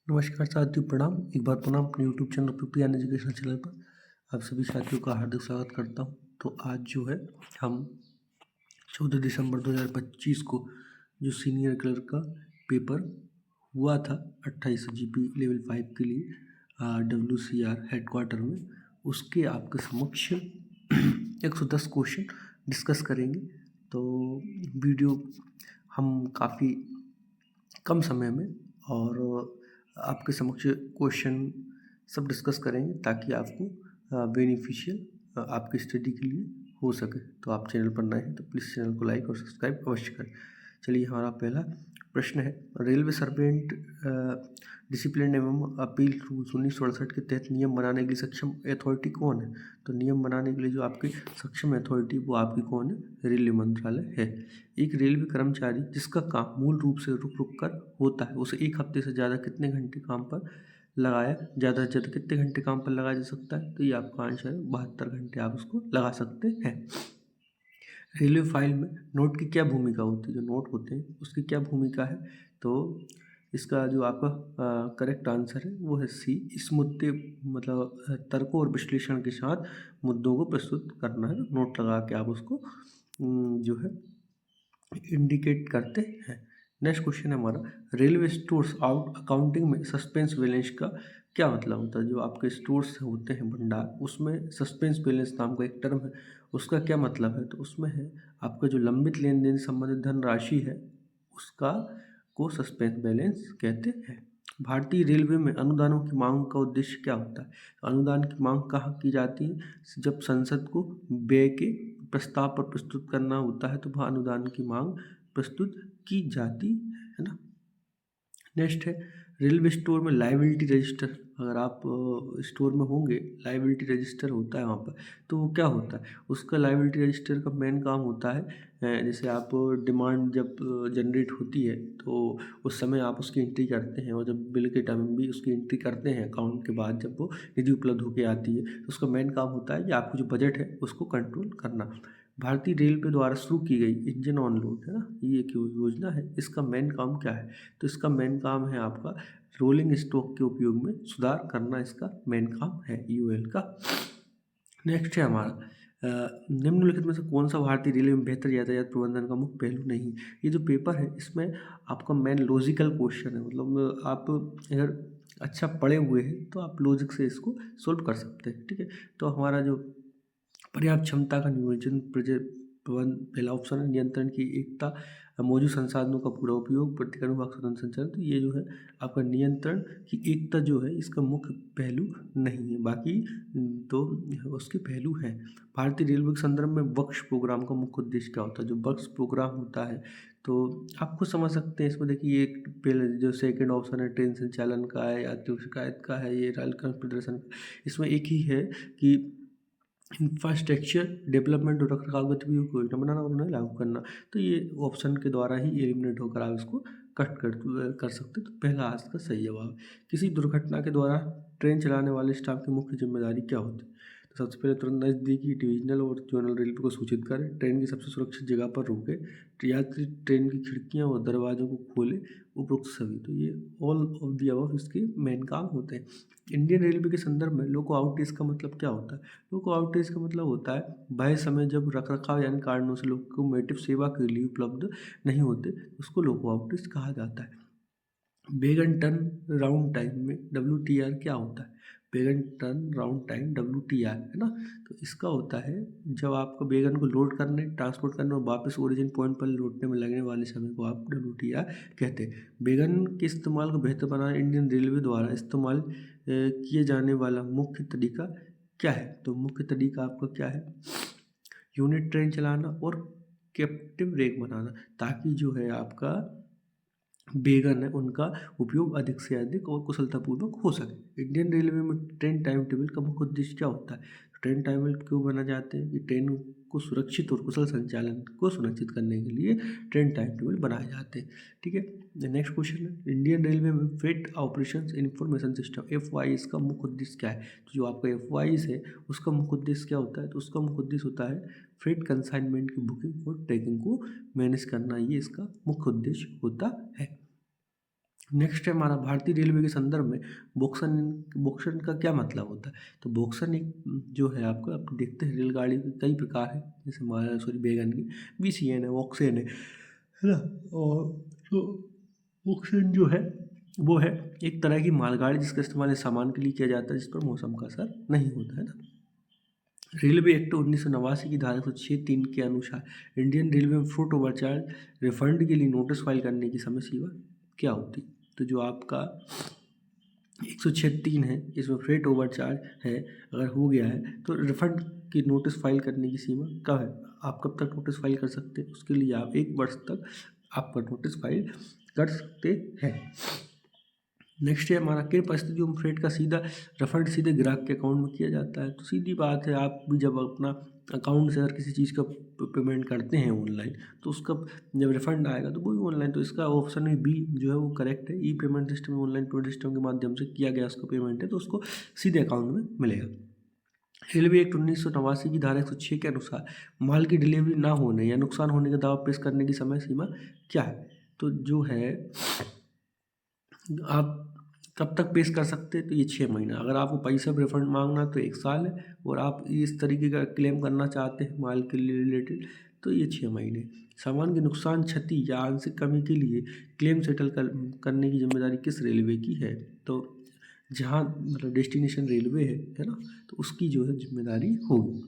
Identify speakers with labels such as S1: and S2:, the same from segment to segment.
S1: नमस्कार साथियों, प्रणाम। एक बार पुनः अपने YouTube channel PP an education channel पर आप सभी साथियों का हार्दिक स्वागत करता हूं। तो आज जो है हम 14 दिसंबर 2025 को जो सीनियर क्लर्क का पेपर हुआ था 28 जीपी लेवल 5 के लिए WCR हेडक्वार्टर में, उसके आपके समक्ष 110 क्वेश्चन डिस्कस करेंगे। तो वीडियो हम काफ़ी कम समय में और आपके समक्ष क्वेश्चन सब डिस्कस करेंगे ताकि आपको बेनिफिशियल आपकी स्टडी के लिए हो सके। तो आप चैनल पर नए हैं तो प्लीज़ चैनल को लाइक और सब्सक्राइब अवश्य करें। चलिए, हमारा पहला प्रश्न है, रेलवे सर्वेंट डिसिप्लिन एवं अपील रूल्स 1968 के तहत नियम बनाने के लिए सक्षम अथॉरिटी कौन है? तो नियम बनाने के लिए जो आपकी सक्षम अथॉरिटी वो आपकी कौन है? रेलवे मंत्रालय है। एक रेलवे कर्मचारी जिसका काम मूल रूप से रुक रुक कर होता है, उसे एक हफ्ते से ज़्यादा कितने घंटे काम पर लगाया ज़्यादा से ज़्यादा कितने घंटे काम पर लगाया जा सकता है? तो ये आपका आंसर है 72 घंटे आप उसको लगा सकते हैं। रेलवे फाइल में नोट की क्या भूमिका होती है? जो नोट होते हैं उसकी क्या भूमिका है? तो इसका जो आपका करेक्ट आंसर है वो है सी। इस मुद्दे मतलब तर्कों और विश्लेषण के साथ मुद्दों को प्रस्तुत करना है। नोट लगा के आप उसको जो है इंडिकेट करते हैं। नेक्स्ट क्वेश्चन है हमारा, रेलवे स्टोर्स आउट अकाउंटिंग में सस्पेंस बैलेंस का क्या मतलब होता है? जो आपके स्टोर्स होते हैं भंडार, उसमें सस्पेंस बैलेंस नाम का एक टर्म है, उसका क्या मतलब है? तो उसमें है आपका जो लंबित लेन देन संबंधित धनराशि है उसका को सस्पेंस बैलेंस कहते हैं। भारतीय रेलवे में अनुदानों की मांग का उद्देश्य क्या होता है? तो अनुदान की मांग कहाँ की जाती है? जब संसद को व्यय के प्रस्ताव पर प्रस्तुत करना होता है तो वह अनुदान की मांग प्रस्तुत की जाती है ना। नेक्स्ट है, रेलवे स्टोर में लाइबिलिटी रजिस्टर, अगर आप स्टोर में होंगे लाइबिलिटी रजिस्टर होता है वहाँ पर, तो वो क्या होता है? उसका लाइबिलिटी रजिस्टर का मेन काम होता है जैसे आप डिमांड जब जनरेट होती है तो उस समय आप उसकी एंट्री करते हैं, और जब बिल के टाइम में भी उसकी एंट्री करते हैं अकाउंट के बाद जब वो निधि उपलब्ध होकर आती है, तो उसका मेन काम होता है कि आपको जो बजट है उसको कंट्रोल करना। भारतीय रेलवे द्वारा शुरू की गई इंजन ऑन लोड है ना, ये एक योजना है, इसका मेन काम क्या है? तो इसका मेन काम है आपका रोलिंग स्टॉक के उपयोग में सुधार करना, इसका मेन काम है यूएल का। नेक्स्ट है हमारा, निम्नलिखित में से कौन सा भारतीय रेलवे में बेहतर यातायात प्रबंधन का मुख्य पहलू नहीं? ये जो पेपर है इसमें आपका मेन लॉजिकल क्वेश्चन है, मतलब आप अगर अच्छा पढ़े हुए हैं तो आप लॉजिक से इसको सोल्व कर सकते हैं। ठीक है, तो हमारा जो पर्याप्त क्षमता का नियोजन प्रबंध पहला ऑप्शन है। नियंत्रण की एकता, मौजूद संसाधनों का पूरा उपयोग, प्रतिकरण का स्वतंत्र संचालन। तो ये जो है आपका नियंत्रण की एकता जो है इसका मुख्य पहलू नहीं है, बाकी तो उसके पहलू हैं। भारतीय रेलवे के संदर्भ में वर्क्स प्रोग्राम का मुख्य उद्देश्य क्या होता है? जो वर्क्स प्रोग्राम होता है तो आप खुद समझ सकते हैं इसमें। देखिए, एक पहले जो सेकंड ऑप्शन है ट्रेन संचालन का है, यात्रियों शिकायत का है, ये रेल प्रदर्शन, इसमें एक ही है कि इंफ्रास्ट्रक्चर डेवलपमेंट और रखरखाव गतिविधियों को योजना बनाना और उन्हें लागू करना। तो ये ऑप्शन के द्वारा ही एलिमिनेट होकर आप इसको कट कर सकते। तो पहला आज का सही जवाब। किसी दुर्घटना के द्वारा ट्रेन चलाने वाले स्टाफ की मुख्य जिम्मेदारी क्या होती है? तो सबसे पहले तुरंत नज़दीकी डिवीजनल और जोनल रेलवे को सूचित करें, ट्रेन की सबसे सुरक्षित जगह पर रोके, यात्री ट्रेन की खिड़कियां और दरवाजों को खोले, उपरोक्त सभी। तो ये ऑल ऑफ दी अबव इसके मेन काम होते हैं। इंडियन रेलवे के संदर्भ में लोको आउटेज का मतलब क्या होता है? लोको आउटेज का मतलब होता है वह समय जब रखरखाव यानी कारणों से लोकोमोटिव सेवा के लिए उपलब्ध नहीं होते, उसको लोको आउटेज कहा जाता है। बेगन टर्न राउंड टाइम में WTR क्या होता है? बेगन टर्न राउंड टाइम WTR है ना। तो इसका होता है जब आपको बेगन को लोड करने, ट्रांसपोर्ट करने और वापस ओरिजिन पॉइंट पर लौटने में लगने वाले समय को आप WTR कहते हैं। बेगन के इस्तेमाल को बेहतर बनाने इंडियन रेलवे द्वारा इस्तेमाल किए जाने वाला मुख्य तरीका क्या है? तो मुख्य तरीका आपका क्या है? यूनिट ट्रेन चलाना और कैप्टिव रेक बनाना, ताकि जो है आपका बेगन है उनका उपयोग अधिक से अधिक और कुशलतापूर्वक हो सके। इंडियन रेलवे में ट्रेन टाइम टेबल का मुख्य उद्देश्य क्या होता है? ट्रेन टाइम टेबल क्यों बना जाते हैं? कि ट्रेन को सुरक्षित और कुशल संचालन को सुनिश्चित करने के लिए ट्रेन टाइम टेबल बनाए जाते हैं। ठीक है, नेक्स्ट क्वेश्चन है, इंडियन रेलवे में freight operations information system FOIS का मुख्य उद्देश्य क्या है? तो जो आपका FOIS है उसका मुख्य उद्देश्य क्या होता है? तो उसका मुख्य उद्देश्य होता है फ्रेट कंसाइनमेंट की बुकिंग और ट्रैकिंग को मैनेज करना, ये इसका मुख्य उद्देश्य होता है। नेक्स्ट है हमारा भारतीय रेलवे के संदर्भ में बोक्सन बोक्सन का क्या मतलब होता है। तो बोक्सन एक जो है आपको आप देखते हैं रेलगाड़ी के कई प्रकार है, जैसे सॉरी वैगन की VCN है, वॉक्सेन है ना। और तो बोक्सन जो है वो है एक तरह की मालगाड़ी जिसका इस्तेमाल इस सामान के लिए किया जाता है जिस पर मौसम का असर नहीं होता है ना। रेलवे एक्ट 1989 की धारा 106(3) के अनुसार इंडियन रेलवे में फुट ओवरचार्ज रिफंड के लिए नोटिस फाइल करने की समय सीमा क्या होती। तो जो आपका 106(3) है इसमें फ्रेट ओवरचार्ज है, अगर हो गया है तो रिफंड की नोटिस फाइल करने की सीमा कब है, आप कब तक नोटिस फाइल कर सकते हैं, उसके लिए आप 1 वर्ष तक आपका नोटिस फाइल कर सकते हैं। नेक्स्ट है हमारा किन परिस्थितियों में फ्रेट का सीधा रिफंड सीधे ग्राहक के अकाउंट में किया जाता है। तो सीधी बात है, आप भी जब अपना अकाउंट से अगर किसी चीज़ का पेमेंट करते हैं ऑनलाइन तो उसका जब रिफंड आएगा तो वो भी ऑनलाइन, तो इसका ऑप्शन में बी जो है वो करेक्ट है। E payment system online payment system के माध्यम से किया गया उसका पेमेंट है तो उसको सीधे अकाउंट में मिलेगा। रेलवे एक्ट 1989 की धारा 106 के अनुसार माल की डिलीवरी ना होने या नुकसान होने का दावा पेश करने की समय सीमा क्या है। तो जो है आप कब तक पेश कर सकते हैं, तो ये 6 महीना। अगर आपको पैसा रिफंड मांगना है तो 1 साल है, और आप इस तरीके का क्लेम करना चाहते हैं माल के लिए रिलेटेड तो ये 6 महीने। सामान के नुकसान, क्षति या आंशिक कमी के लिए क्लेम सेटल करने की जिम्मेदारी किस रेलवे की है। तो जहाँ मतलब डेस्टिनेशन रेलवे है ना, तो उसकी जो है जिम्मेदारी होगी।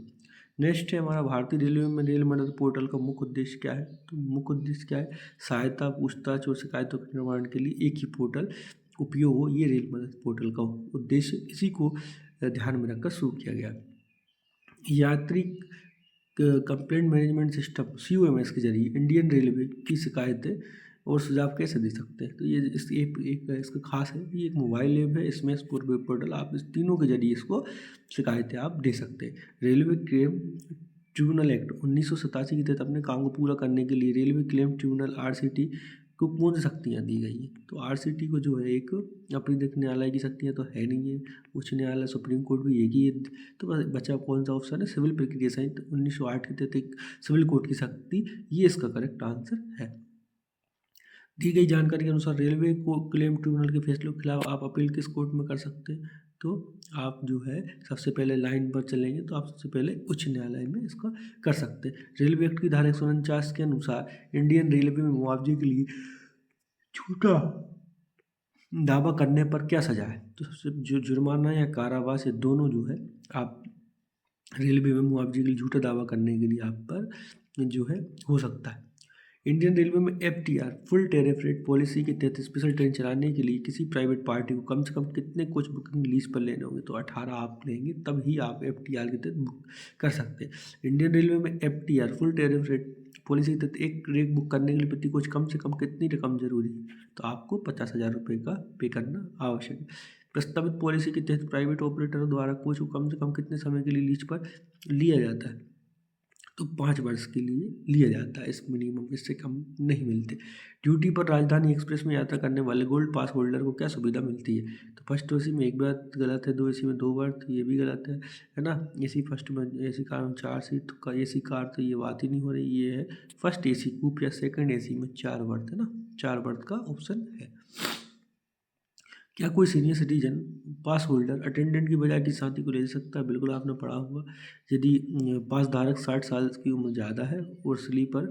S1: नेक्स्ट है हमारा भारतीय रेलवे में रेल मदद पोर्टल का मुख्य उद्देश्य क्या है। तो मुख्य उद्देश्य क्या है, सहायता, पूछताछ और शिकायतों के निवारण के लिए एक ही पोर्टल उपयोग हो, ये रेल मदद पोर्टल का उद्देश्य, इसी को ध्यान में रखकर शुरू किया गया। यात्री कंप्लेंट मैनेजमेंट सिस्टम COMS के जरिए इंडियन रेलवे की शिकायतें और सुझाव कैसे दे सकते हैं। तो ये इस एक इसका खास है, ये एक मोबाइल ऐप है, इसमें वेब पोर्टल, आप इस तीनों के जरिए इसको शिकायतें आप दे सकते हैं। रेलवे क्लेम ट्रिब्यूनल एक्ट 1987 के तहत अपने काम को पूरा करने के लिए रेलवे क्लेम ट्रिब्यूनल RCT को कौन सी शक्तियाँ दी गई हैं। तो RCT को जो है एक अपनी न्यायालय की शक्तियाँ तो है नहीं है, उच्च न्यायालय सुप्रीम कोर्ट भी एक ही है, तो बस बचा कौन सा ऑप्शन है, सिविल प्रक्रिया संहिता 1908 के तहत एक सिविल कोर्ट की शक्ति, ये इसका करेक्ट आंसर है। दी गई जानकारी के अनुसार रेलवे को क्लेम ट्रिब्यूनल के फैसलों के खिलाफ आप अपील किस कोर्ट में कर सकते हैं। तो आप जो है सबसे पहले लाइन पर चलेंगे तो आप सबसे पहले उच्च न्यायालय में इसका कर सकते हैं। रेलवे एक्ट की धारा 149 के अनुसार इंडियन रेलवे में मुआवजे के लिए झूठा दावा करने पर क्या सजा है। तो सबसे जो जुर्माना या कारावास, ये दोनों जो है आप रेलवे में मुआवजे के लिए झूठा दावा करने के लिए आप पर जो है हो सकता है। इंडियन रेलवे में FTR full tariff rate policy के तहत स्पेशल ट्रेन चलाने के लिए किसी प्राइवेट पार्टी को कम से कम कितने कोच बुकिंग लीज पर लेने होंगे। तो 18 आप लेंगे तब ही आप FTR के तहत बुक कर सकते हैं। इंडियन रेलवे में FTR full tariff rate policy के तहत एक रेट बुक करने के लिए प्रति कोच कम से कम कितनी रकम जरूरी है। तो आपको 50,000 रुपये का पे करना आवश्यक है। प्रस्तावित पॉलिसी के तहत प्राइवेट ऑपरेटरों द्वारा कोच को कम से कम कितने समय के लिए लीज पर लिया जाता है। तो 5 वर्ष के लिए लिया जाता है, इस मिनिमम, इससे कम नहीं मिलते। ड्यूटी पर राजधानी एक्सप्रेस में यात्रा करने वाले गोल्ड पास होल्डर को क्या सुविधा मिलती है। तो फर्स्ट AC में 1 बात गलत है, 2 AC में 2 बर्थ, ये भी गलत है ना। AC फर्स्ट में AC कार में 4 सीट का AC कार, तो ये बात ही नहीं हो रही। ये है फर्स्ट AC कूप या सेकंड AC में 4 बर्थ है ना, 4 बर्थ का ऑप्शन है। क्या कोई सीनियर सिटीजन पास होल्डर अटेंडेंट की बजाय किसी साथी को ले जा सकता है। बिल्कुल आपने पढ़ा होगा, यदि पास धारक 60 साल की उम्र ज़्यादा है और स्लीपर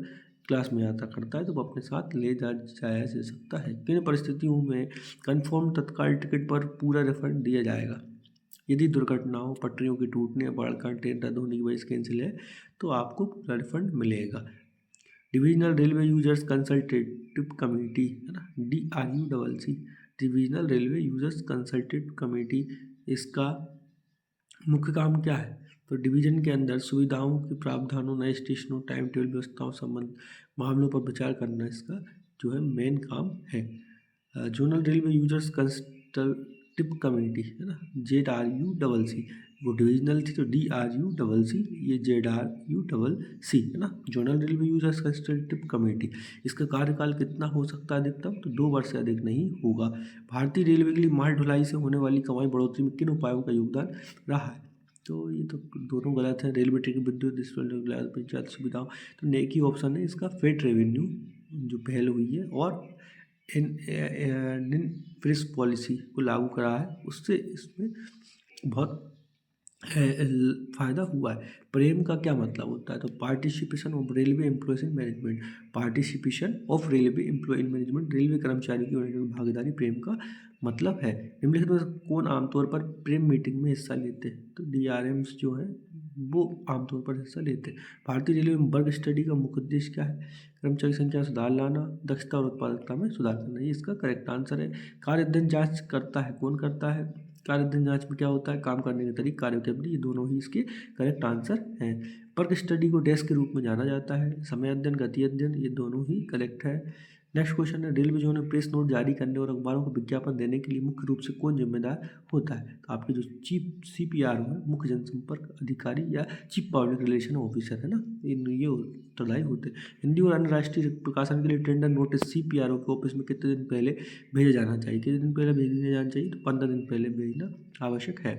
S1: क्लास में यात्रा करता है तो वो अपने साथ ले जाया जा सकता है। किन परिस्थितियों में कन्फर्म तत्काल टिकट पर पूरा रिफंड दिया जाएगा। यदि दुर्घटना हो, पटरियों के टूटने या बाढ़ का ट्रेन रद्द होने की वजह से कैंसिल है तो आपको पूरा रिफंड मिलेगा। Divisional railway users consultative committee है ना, DRUCC, divisional railway users consultative committee, इसका मुख्य काम क्या है। तो डिवीजन के अंदर सुविधाओं के प्रावधानों, नए स्टेशनों, टाइम टेबल व्यवस्थाओं संबंध मामलों पर विचार करना इसका जो है मेन काम है। Zonal railway users consultative committee है ना, ZRUCC, वो डिविजनल थी तो DRUCC, ये ZRUCC है ना, zonal railway users consultative committee. इसका कार्यकाल कितना हो सकता है अधिकतम, तो 2 वर्ष से अधिक नहीं होगा। भारतीय रेलवे के लिए माल ढुलाई से होने वाली कमाई बढ़ोतरी में किन उपायों का योगदान रहा है। तो ये तो दोनों गलत है। रेलवे टिकट, विद्युत पंचायत सुविधाओं, तो एक ही ऑप्शन है इसका, फेट रेवेन्यू जो पहल हुई है और इंडियन प्रेस पॉलिसी को लागू करा है, उससे इसमें बहुत फ़ायदा हुआ है। प्रेम का क्या मतलब होता है? तो participation of railway employees in management, participation of railway employee in management, railway कर्मचारियों की मैनेजमेंट में भागीदारी प्रेम का मतलब है। निम्नलिखित में से कौन आमतौर पर प्रेम मीटिंग में हिस्सा लेते हैं? तो DRMs जो हैं वो आमतौर पर हिस्सा लेते हैं। भारतीय रेलवे में वर्क स्टडी का मुख्य उद्देश्य क्या है? कर्मचारी संख्या में सुधार लाना, दक्षता और उत्पादकता में सुधार करना, ये इसका करेक्ट आंसर है। कार्य अध्ययन जांच करता है, कौन करता है? कार्य अध्ययन जांच में क्या होता है? काम करने के तरीके, कार्यों की अवधि, ये दोनों ही इसके करेक्ट आंसर हैं। वर्क स्टडी को डेस्क के रूप में जाना जाता है। समय अध्ययन, गति अध्ययन, ये दोनों ही करेक्ट है। नेक्स्ट क्वेश्चन है, रेलवे जोन में प्रेस नोट जारी करने और अखबारों को विज्ञापन देने के लिए मुख्य रूप से कौन जिम्मेदार होता है? तो आपके जो चीफ CPRO है, मुख्य जनसंपर्क अधिकारी या चीफ पब्लिक रिलेशन ऑफिसर है ना, ये उत्तरदायी होते हैं। हिंदी और अन्य राष्ट्रीय प्रकाशन के लिए टेंडर नोटिस CPRO के ऑफिस में कितने दिन पहले भेजा जाना चाहिए? कितने दिन पहले भेजने जाना चाहिए? तो 15 दिन पहले भेजना आवश्यक है।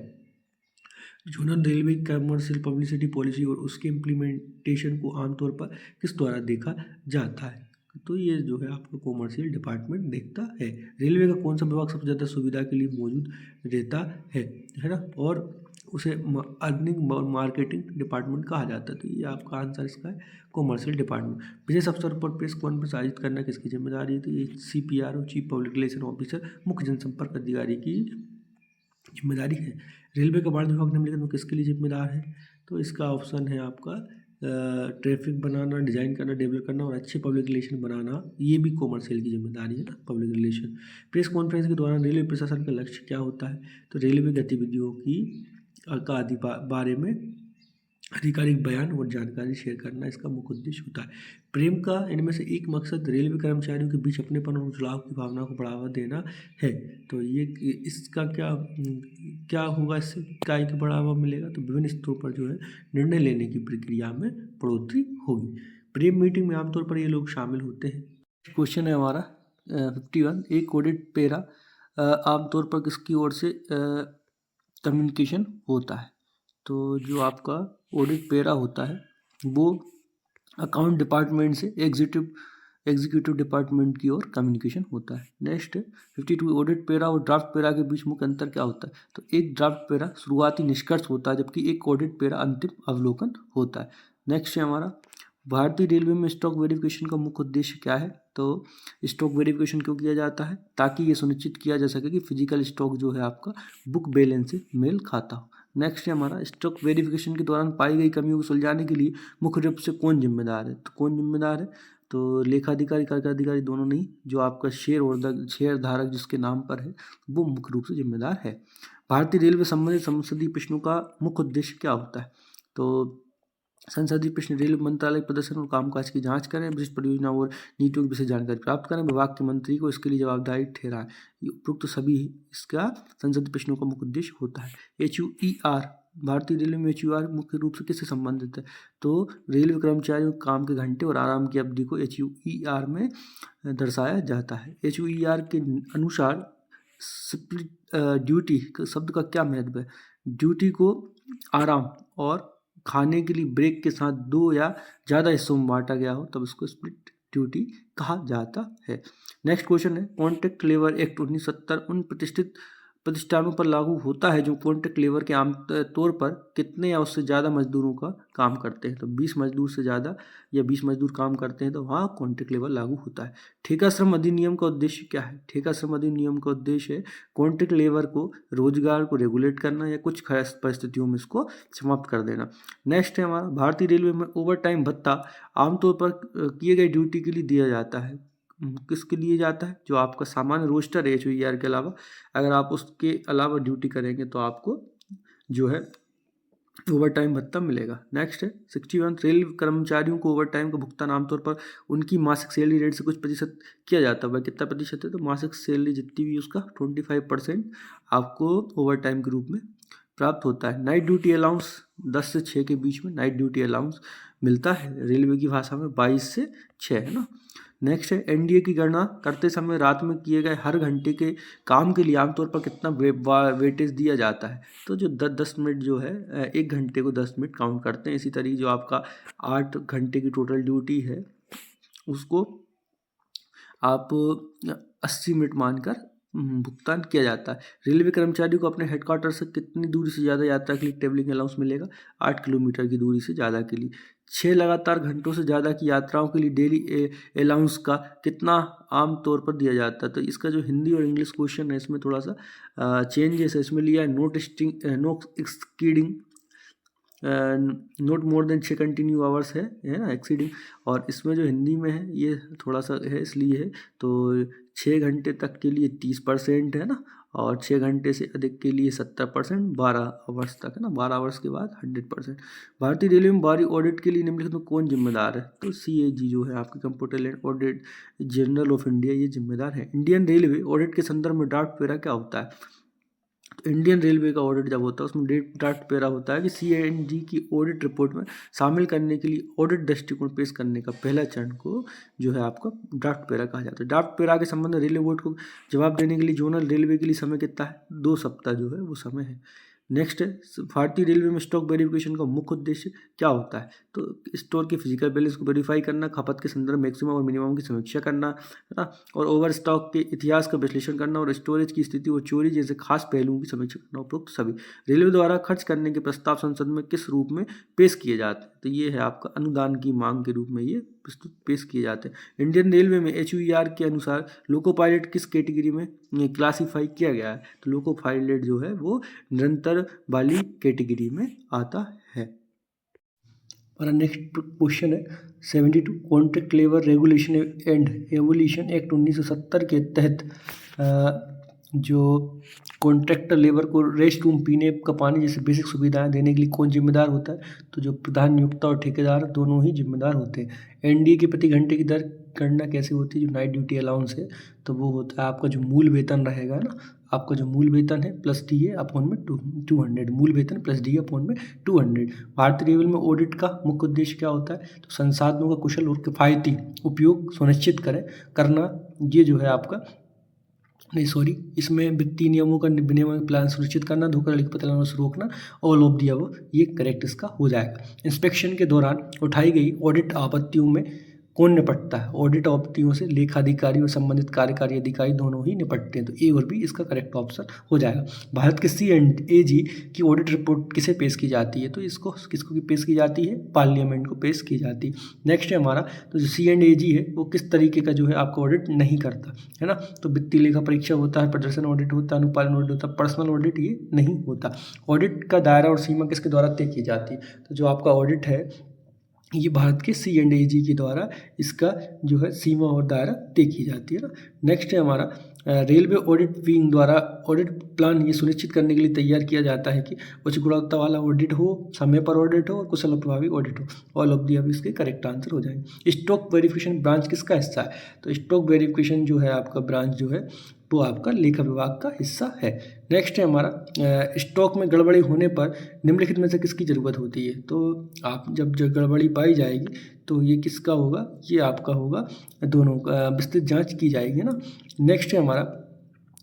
S1: Zonal railway commercial publicity policy और उसके इम्प्लीमेंटेशन को आमतौर पर किस द्वारा देखा जाता है? तो ये जो है आपका कॉमर्शियल डिपार्टमेंट देखता है। रेलवे का कौन सा विभाग सबसे ज़्यादा सुविधा के लिए मौजूद रहता है ना, और उसे अर्निंग और मार्केटिंग डिपार्टमेंट कहा जाता है। तो ये आपका आंसर इसका है कॉमर्शियल डिपार्टमेंट। विशेष अवसर पर प्रेस कॉन्फ्रेंस आयोजित करना किसकी जिम्मेदारी है? तो ये CPRO, chief public relation officer, मुख्य जनसंपर्क अधिकारी की जिम्मेदारी है। रेलवे का वाणिज्य विभाग निम्नलिखित में किसके लिए जिम्मेदार है? तो इसका ऑप्शन है आपका ट्रैफिक बनाना, डिजाइन करना, डेवलप करना और अच्छे पब्लिक रिलेशन बनाना, ये भी कॉमर्शियल की जिम्मेदारी है ना, पब्लिक रिलेशन। प्रेस कॉन्फ्रेंस के दौरान रेलवे प्रशासन का लक्ष्य क्या होता है? तो रेलवे गतिविधियों की बारे में आधिकारिक बयान और जानकारी शेयर करना इसका मुख्य उद्देश्य होता है। प्रेम का इनमें से एक मकसद रेलवे कर्मचारियों के बीच अपनेपन और जुड़ाव की भावना को बढ़ावा देना है। तो ये इसका क्या होगा? इससे क्या की बढ़ावा मिलेगा? तो विभिन्न स्तरों पर जो है निर्णय लेने की प्रक्रिया में बढ़ोतरी होगी। प्रेम मीटिंग में आमतौर पर ये लोग शामिल होते हैं। क्वेश्चन है हमारा 51, एक कोडेड पैरा आमतौर पर किसकी ओर से कम्युनिकेशन होता है? तो जो आपका ऑडिट पैरा होता है वो अकाउंट डिपार्टमेंट से एग्जीक्यूटिव डिपार्टमेंट की ओर कम्युनिकेशन होता है। नेक्स्ट है 52, ऑडिट पैरा और ड्राफ्ट पैरा के बीच मुख्य अंतर क्या होता है? तो एक ड्राफ्ट पैरा शुरुआती निष्कर्ष होता है, जबकि एक ऑडिट पैरा अंतिम अवलोकन होता है। नेक्स्ट है हमारा, भारतीय रेलवे में स्टॉक वेरिफिकेशन का मुख्य उद्देश्य क्या है? तो स्टॉक वेरिफिकेशन क्यों किया जाता है? ताकि ये सुनिश्चित किया जा सके कि फिजिकल स्टॉक जो है आपका बुक बैलेंस से मेल खाता हो। नेक्स्ट है हमारा, स्टॉक वेरिफिकेशन के दौरान पाई गई कमियों को सुलझाने के लिए मुख्य रूप से कौन जिम्मेदार है? तो कौन जिम्मेदार है? तो लेखाधिकारी, कर अधिकारी दोनों नहीं, जो आपका शेयर धारक जिसके नाम पर है वो मुख्य रूप से जिम्मेदार है। भारतीय रेलवे संबंधित संसदीय प्रश्नों का मुख्य उद्देश्य क्या होता है? तो संसदीय प्रश्न रेलवे मंत्रालय प्रदर्शन और कामकाज की जांच करें, विशिष्ट परियोजना और नीतियों की विशेष जानकारी प्राप्त करें, विभाग के मंत्री को इसके लिए जवाबदारी ठहराएं। उपयुक्त सभी इसका संसदीय प्रश्नों का मुख्य उद्देश्य होता है। HUER, भारतीय रेलवे में HUER मुख्य रूप से किससे संबंधित है? तो रेलवे कर्मचारियों के काम के घंटे और आराम की अवधि को HUER में दर्शाया जाता है। HUER के अनुसार स्प्लिट ड्यूटी शब्द का क्या महत्व है? ड्यूटी को आराम और खाने के लिए ब्रेक के साथ 2 या ज़्यादा हिस्सों में बांटा गया हो तब इसको स्प्लिट ड्यूटी कहा जाता है। नेक्स्ट क्वेश्चन है, कॉन्ट्रैक्ट लेबर एक्ट 1970 उन प्रतिष्ठानों पर लागू होता है जो कॉन्ट्रैक्ट लेबर के आम तौर पर कितने या उससे ज़्यादा मजदूरों का काम करते हैं? तो 20 मजदूर से ज़्यादा या 20 मजदूर काम करते हैं तो वहाँ कॉन्ट्रैक्ट लेबर लागू होता है। ठेका श्रम अधिनियम का उद्देश्य क्या है? ठेका श्रम अधिनियम का उद्देश्य है कॉन्ट्रैक्ट लेबर को रोजगार को रेगुलेट करना या कुछ खास परिस्थितियों में इसको समाप्त कर देना। नेक्स्ट है हमारा, भारतीय रेलवे में ओवर टाइम भत्ता आमतौर पर किए गए ड्यूटी के लिए दिया जाता है। किसके लिए जाता है? जो आपका सामान्य रोस्टर है HUER के अलावा, अगर आप उसके अलावा ड्यूटी करेंगे तो आपको जो है ओवर टाइम भत्ता मिलेगा। नेक्स्ट है 61, रेल कर्मचारियों को ओवर टाइम का भुगतान आमतौर पर उनकी मासिक सैलरी रेट से कुछ प्रतिशत किया जाता है। वह कितना प्रतिशत है? तो मासिक सैलरी जितनी भी उसका 25% आपको ओवर टाइम के रूप में प्राप्त होता है। नाइट ड्यूटी अलाउंस 10 से 6 के बीच में नाइट ड्यूटी अलाउंस मिलता है, रेलवे की भाषा में 22 से 6 है ना। नेक्स्ट है, NDA की गणना करते समय रात में किए गए हर घंटे के काम के लिए आमतौर पर कितना वेटेज दिया जाता है? तो जो 10 मिनट जो है, 1 घंटे को 10 मिनट काउंट करते हैं। इसी तरीके जो आपका 8 घंटे की टोटल ड्यूटी है उसको आप 80 मिनट मानकर भुगतान किया जाता है। रेलवे कर्मचारी को अपने हेडक्वार्टर से कितनी दूरी से ज़्यादा यात्रा के लिए ट्रेवलिंग अलाउंस मिलेगा? 8 किलोमीटर की दूरी से ज़्यादा के लिए। 6 लगातार घंटों से ज़्यादा की यात्राओं के लिए डेली अलाउंस का कितना आम तौर पर दिया जाता है? तो इसका जो हिंदी और इंग्लिश क्वेश्चन है इसमें थोड़ा सा चेंजेस है। इसमें लिया है not exceeding, not more than 6 continue hours है ना, एक्सीडिंग। और इसमें जो हिंदी में है ये थोड़ा सा है, इसलिए है। तो 6 घंटे तक के लिए 30% है ना, और 6 घंटे से अधिक के लिए 70%, 12 आवर्स तक है ना, 12 आवर्स के बाद 100%। भारतीय रेलवे में बाहरी ऑडिट के लिए निम्नलिखित में कौन जिम्मेदार है? तो CAG जो है आपके computer aided audit general of India, ये जिम्मेदार है। इंडियन रेलवे ऑडिट के संदर्भ में ड्राफ्ट पैरा क्या होता है? तो इंडियन रेलवे का ऑडिट जब होता है उसमें ड्राफ्ट पैरा होता है कि CAG की ऑडिट रिपोर्ट में शामिल करने के लिए ऑडिट दृष्टिकोण पेश करने का पहला चरण को जो है आपका ड्राफ्ट पैरा कहा जाता है। ड्राफ्ट पैरा के संबंध में रेलवे बोर्ड को जवाब देने के लिए जोनल रेलवे के लिए समय कितना है? 2 सप्ताह जो है वो समय है। नेक्स्ट है, भारतीय रेलवे में स्टॉक वेरिफिकेशन का मुख्य उद्देश्य क्या होता है? तो स्टोर के फिजिकल बैलेंस को वेरीफाई करना, खपत के संदर्भ मैक्सिमम और मिनिमम की समीक्षा करना, है ना, और ओवर स्टॉक के इतिहास का विश्लेषण करना, और स्टोरेज की स्थिति और चोरी जैसे खास पहलुओं की समीक्षा करना। उपरोक्त सभी रेलवे द्वारा खर्च करने के प्रस्ताव संसद में किस रूप में पेश किए जाते हैं? तो ये है आपका अनुदान की मांग के रूप में ये प्रस्तुत पेश किए जाते हैं। इंडियन रेलवे में HUER के अनुसार लोको पायलट किस कैटेगरी में क्लासीफाई किया गया है? तो लोको पायलट जो है वो निरंतर वाली कैटेगरी में आता है। हमारा नेक्स्ट क्वेश्चन है 72, contract labour regulation and evolution act 1970 के तहत जो कॉन्ट्रैक्टर लेबर को रेस्ट रूम, पीने का पानी जैसे बेसिक सुविधाएं देने के लिए कौन जिम्मेदार होता है? तो जो प्रधान नियोक्ता और ठेकेदार दोनों ही जिम्मेदार होते हैं। NDA की प्रति घंटे की दर गणना कैसे होती है? जो नाइट ड्यूटी अलाउंस है तो वो होता है आपका जो मूल वेतन रहेगा ना, आपका जो मूल वेतन है प्लस DA अपॉन में 200, मूल वेतन प्लस DA अपॉन में 200। भारतीय रेलवे में ऑडिट का मुख्य उद्देश्य क्या होता है? तो संसाधनों का कुशल और किफायती उपयोग सुनिश्चित करना, ये जो है आपका इसमें वित्तीय नियमों का विनियमन प्लान सुनिश्चित करना, धोखाधड़ी की पता लगाने से रोकना, ऑल ऑफ दी अबव, ये करेक्ट इसका हो जाएगा। इंस्पेक्शन के दौरान उठाई गई ऑडिट आपत्तियों में कौन निपटता है? ऑडिट आपत्तियों से लेखाधिकारी और संबंधित कार्यकारी अधिकारी दोनों ही निपटते हैं। तो A और B इसका करेक्ट ऑप्शन हो जाएगा। भारत के CAG की ऑडिट रिपोर्ट किसे पेश की जाती है? तो इसको किसको पेश की जाती है? पार्लियामेंट को पेश की जाती है। नेक्स्ट है हमारा, तो जो C&AG है वो किस तरीके का जो है आपका ऑडिट नहीं करता है ना? तो वित्तीय लेखा परीक्षा होता है, प्रदर्शन ऑडिट होता है, अनुपालन ऑडिट होता है, पर्सनल ऑडिट ये नहीं होता। ऑडिट का दायरा और सीमा किसके द्वारा तय की जाती है? तो जो आपका ऑडिट है ये भारत के C&AG के द्वारा इसका जो है सीमा और दायरा तय की जाती है ना। नेक्स्ट है हमारा, रेलवे ऑडिट विंग द्वारा ऑडिट प्लान ये सुनिश्चित करने के लिए तैयार किया जाता है कि उच्च गुणवत्ता वाला ऑडिट हो, समय पर ऑडिट हो और कुशल और प्रभावी ऑडिट हो। ऑल ऑफ दी अब इसके करेक्ट आंसर हो जाएंगे। स्टॉक वेरिफिकेशन ब्रांच किसका हिस्सा है? तो स्टॉक वेरिफिकेशन जो है आपका ब्रांच जो है वो आपका लेखा विभाग का हिस्सा है। नेक्स्ट है हमारा, स्टॉक में गड़बड़ी होने पर निम्नलिखित में से किसकी ज़रूरत होती है? तो आप जब गड़बड़ी पाई जाएगी तो ये किसका होगा? ये आपका होगा, दोनों का विस्तृत जांच की जाएगी ना। नेक्स्ट है हमारा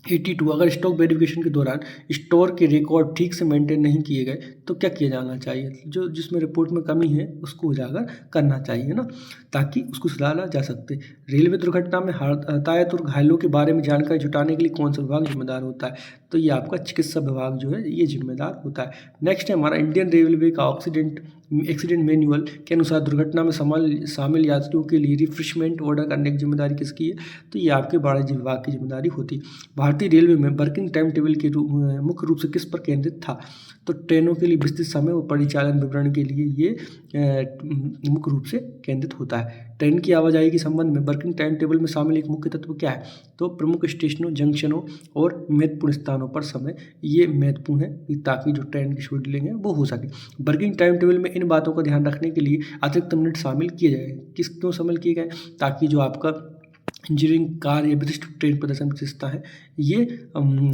S1: 82, अगर स्टॉक वेरिफिकेशन के दौरान स्टोर के रिकॉर्ड ठीक से मेंटेन नहीं किए गए तो क्या किया जाना चाहिए? जो जिसमें रिपोर्ट में कमी है उसको उजागर करना चाहिए ना, ताकि उसको सुधारा जा सकते। रेलवे दुर्घटना में हताहत और घायलों के बारे में जानकारी जुटाने के लिए कौन सा विभाग जिम्मेदार होता है? तो ये आपका चिकित्सा विभाग जो है ये जिम्मेदार होता है। नेक्स्ट है हमारा, इंडियन रेलवे का एक्सीडेंट मैनुअल के अनुसार दुर्घटना में शामिल यात्रियों के लिए रिफ्रेशमेंट ऑर्डर करने की जिम्मेदारी किसकी है? तो ये आपके वाणिज्य विभाग की जिम्मेदारी होती है। भारतीय रेलवे में वर्किंग टाइम टेबल के मुख्य रूप से किस पर केंद्रित था? तो ट्रेनों के लिए विस्तृत समय और परिचालन विवरण के लिए ये मुख्य रूप से केंद्रित होता है। ट्रेन की आवाजाही के संबंध में वर्किंग टाइम टेबल में शामिल एक मुख्य तत्व क्या है? तो प्रमुख स्टेशनों, जंक्शनों और महत्वपूर्ण स्थानों पर समय, ये महत्वपूर्ण है ताकि जो ट्रेन की शेड्यूलिंग है वो हो सके। वर्किंग टाइम टेबल में इन बातों का ध्यान रखने के लिए अतिरिक्त मिनट शामिल किए जाए। क्यों शामिल किए गए? ताकि जो आपका इंजीनियरिंग कार्य या विशिष्ट ट्रेन प्रदर्शन विशेषता है ये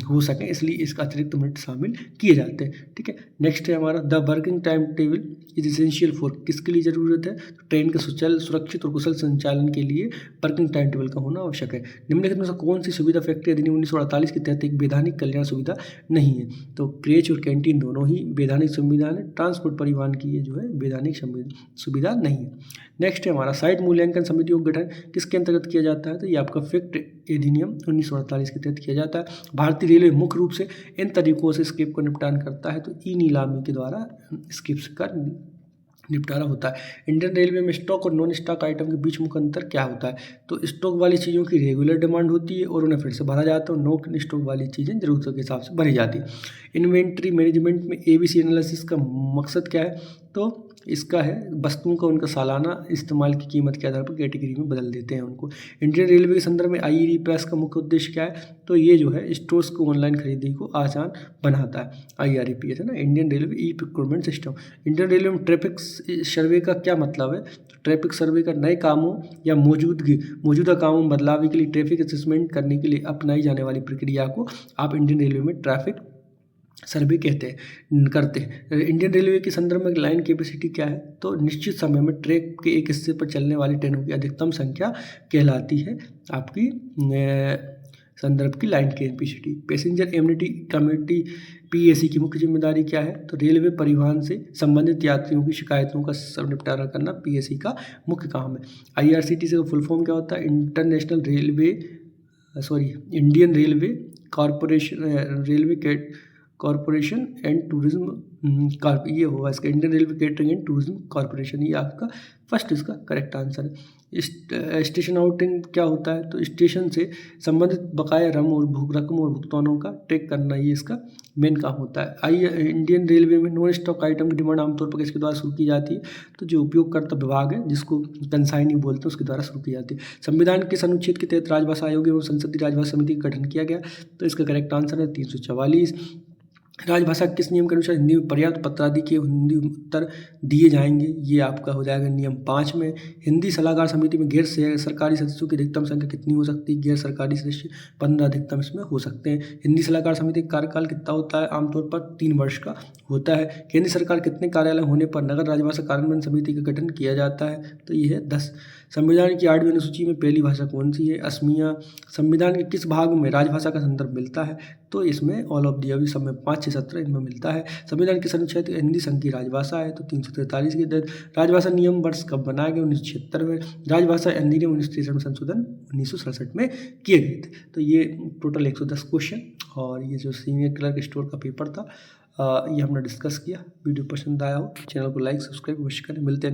S1: हो सके, इसलिए इसका अतिरिक्त मिनट शामिल किए जाते हैं। ठीक है। नेक्स्ट है हमारा, the working time table is essential for, किसके लिए ज़रूरत है? तो ट्रेन के सुरक्षित और कुशल संचालन के लिए वर्किंग टाइम टेबल का होना आवश्यक है। निम्नलिखित में से कौन सी सुविधा फैक्ट्री अधिनियम 1948 के तहत एक वैधानिक कल्याण सुविधा नहीं है? तो क्रेच और कैंटीन दोनों ही वैधानिक संविधान है। ट्रांसपोर्ट परिवहन की ये जो है वैधानिक सुविधा नहीं है। नेक्स्ट है हमारा, साइट मूल्यांकन समितियों का गठन किसके अंतर्गत किया जाता है? जाता है, ये आपका फैक्ट अधिनियम 1948 के तहत किया जाता है। भारतीय रेलवे मुख्य रूप से इन तरीकों से स्क्रैप को निपटान करता है, तो ई नीलामी के द्वारा स्क्रैप्स का निपटारा होता है। इंडियन रेलवे में स्टॉक और नॉन स्टॉक आइटम के बीच मुख्य अंतर क्या होता है? तो स्टॉक वाली चीज़ों की रेगुलर डिमांड होती है और उन्हें फिर से भरा जाता है, और नॉन स्टॉक वाली चीज़ें ज़रूरतों के हिसाब से भरी जाती है। इन्वेंट्री मैनेजमेंट में ABC एनालिसिस का मकसद क्या है? तो इसका है वस्तुओं का उनका सालाना इस्तेमाल की कीमत के आधार पर कैटेगरी में बदल देते हैं उनको। इंडियन रेलवे के संदर्भ में IRPS का मुख्य उद्देश्य क्या है? तो ये जो है स्टोर्स को ऑनलाइन खरीदी को आसान बनाता है। IRPS है ना, Indian railway e procurement system. Indian railway में ट्रैफिक सर्वे का क्या मतलब है? तो ट्रैफिक सर्वे का नए कामों या मौजूदा कामों में बदलाव के लिए ट्रैफिक असेसमेंट करने के लिए अपनाई जाने वाली प्रक्रिया को आप इंडियन रेलवे में ट्रैफिक सर्वे करते हैं। इंडियन रेलवे के संदर्भ में लाइन कैपेसिटी क्या है? तो निश्चित समय में ट्रैक के एक हिस्से पर चलने वाली ट्रेनों की अधिकतम संख्या कहलाती है आपकी संदर्भ की line capacity. Passenger amenity committee PAC की मुख्य जिम्मेदारी क्या है? तो रेलवे परिवहन से संबंधित यात्रियों की शिकायतों का सब निपटारा करना PAC का मुख्य काम है। IRCTC का फुल फॉर्म क्या होता है? Indian railway corporation and tourism ये होगा इसका, Indian railway catering and tourism corporation. ये आपका फर्स्ट इसका करेक्ट आंसर है। स्टेशन आउटिंग क्या होता है? तो स्टेशन से संबंधित बकाया रकम और भुगतानों का ट्रैक करना, ये इसका मेन काम होता है। इंडियन रेलवे में नॉन स्टॉक आइटम की डिमांड आमतौर पर किसके द्वारा शुरू की जाती है? तो जो उपयोगकर्ता विभाग है, जिसको कंसाइनी बोलते हैं, उसके द्वारा शुरू की जाती है। संविधान के अनुच्छेद के तहत राजभाषा आयोग एवं संसदीय राजभाषा समिति का गठन किया गया, तो इसका करेक्ट आंसर है 344। राजभाषा किस नियम के अनुसार हिंदी में पर्याप्त पत्रादि के हिंदी उत्तर दिए जाएंगे? ये आपका हो जाएगा नियम 5 में। हिंदी सलाहकार समिति में गैर सरकारी सदस्यों की अधिकतम संख्या कितनी हो सकती है? गैर सरकारी सदस्य 15 अधिकतम इसमें हो सकते हैं। हिंदी सलाहकार समिति का कार्यकाल कितना होता है? आमतौर पर 3 वर्ष का होता है। केंद्र सरकार कितने कार्यालय होने पर नगर राजभाषा कार्यान्वयन समिति का गठन किया जाता है? तो ये है 10। संविधान की 8वीं अनुसूची में पहली भाषा कौन सी है? असमिया। संविधान के किस भाग में राजभाषा का संदर्भ मिलता है? तो इसमें ऑल ऑफ दी अभी सब में 5, 6, 17 इनमें मिलता है। संविधान के अनुच्छेद हिंदी संघ की राजभाषा है, तो 343 के तहत। राजभाषा नियम वर्ष कब बनाया गया? 1976 में। राजभाषा अधिनियम 1963 में संशोधन 1967 में किए गए थे। तो ये टोटल 110 क्वेश्चन और ये जो सीनियर क्लर्क स्टोर का पेपर था ये हमने डिस्कस किया। वीडियो पसंद आया हो चैनल को लाइक सब्सक्राइब अवश्य करें। मिलते हैं।